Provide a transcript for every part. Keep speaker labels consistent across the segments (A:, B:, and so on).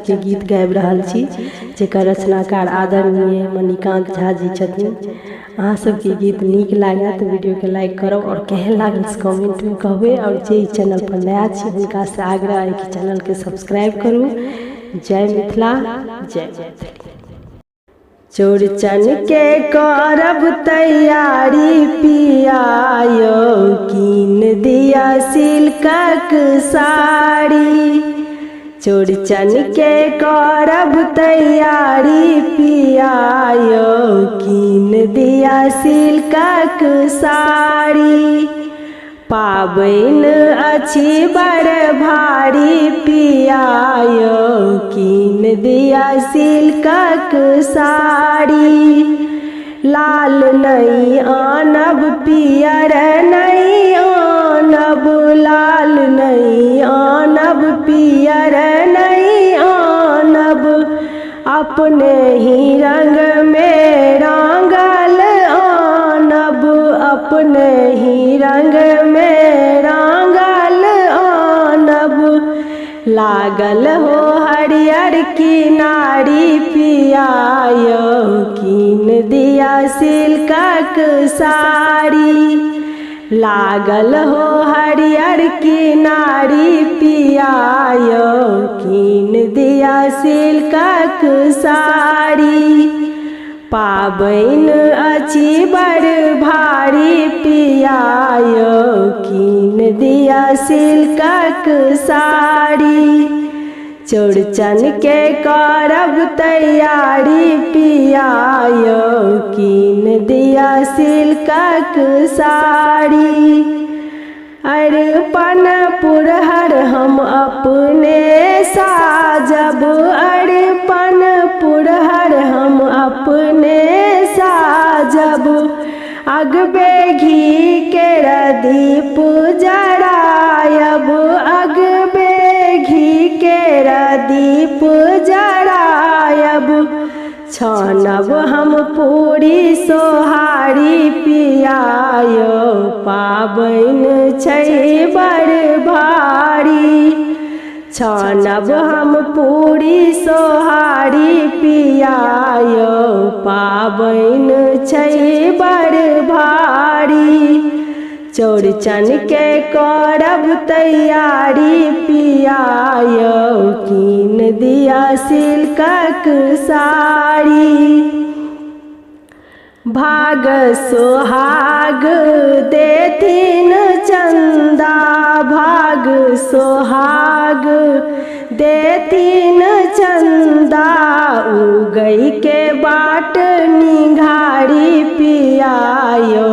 A: के गीत गाबि रहल छी, जेकर रचनाकार आदरणीय मणिकांत झा जी छथिन। अहाँ सबके गीत नीक लागत तऽ वीडियो के लाइक करब और केहन लागल कमेंट में कहबे। और जे चैनल पर नया छी हुनका से आग्रह है कि चैनल के सब्सक्राइब करू। जय मिथिला, जय मैथिली। चौड़चन के करब तैयारी पियायो, कीन दिया सिल्कक साड़ी। चौड़चन के करब तैयारी पियायो, कीन दिया सिल्कक साड़ी। पाबनि अछि बड़ भारी पियायो, कीन दिया सिल्कक साड़ी। लाल नहीं आनब पियर नहीं आनब, लाल नहीं आनब पियर नहीं आनब। अपने ही रंग में रंगल आनब, अपने ही रंग में रंगल आनब। लागल हो हरियर किनारी पियायो, कीन दिया सिल्कक साड़ी। लागल हो हरियर किनारी पियायो, कीन दिया सिल्कक साड़ी। पाबनि अछि बड़ भारी पियायो, कीन दिया सिल्कक साड़ी। चौड़चन के करब तैयारी पियायो, कीन दिया सिल्कक साड़ी। अरिपन पुरहर हम अपने साजब, अरिपन पुरहर हम अपने साजब। अगबे घी के दीप जरायब, अगबे घी के दीप जरायब। छानब हम पूरी सोहारी पियायो, पाबनि छै बड़ भारी। छानब हम पूरी सोहारी पियायो, पाबनि छै बड़ भारी। चौड़चन के करब तैयारी पियायो, कीन दिया सिल्कक साड़ी। भाग सोहाग देथिन चंदा, भाग सोहाग देथिन चंदा। उगई के बाट निघारी पियायो,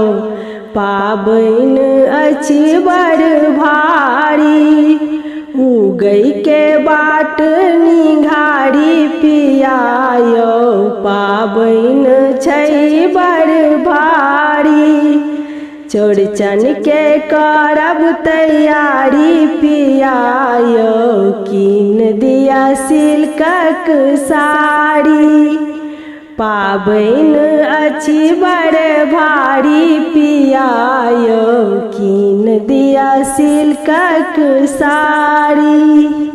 A: पाबनि अछि बड़ भारी। उगई के बाट निघारी पियायो, पाबनि छै बड़ भारी। चौड़चन के करब तैयारी पियायो, कीन दिया सिल्कक साड़ी। पाबनि अछि बड़ भारी पियायो, कीन दिया सिल्कक साड़ी।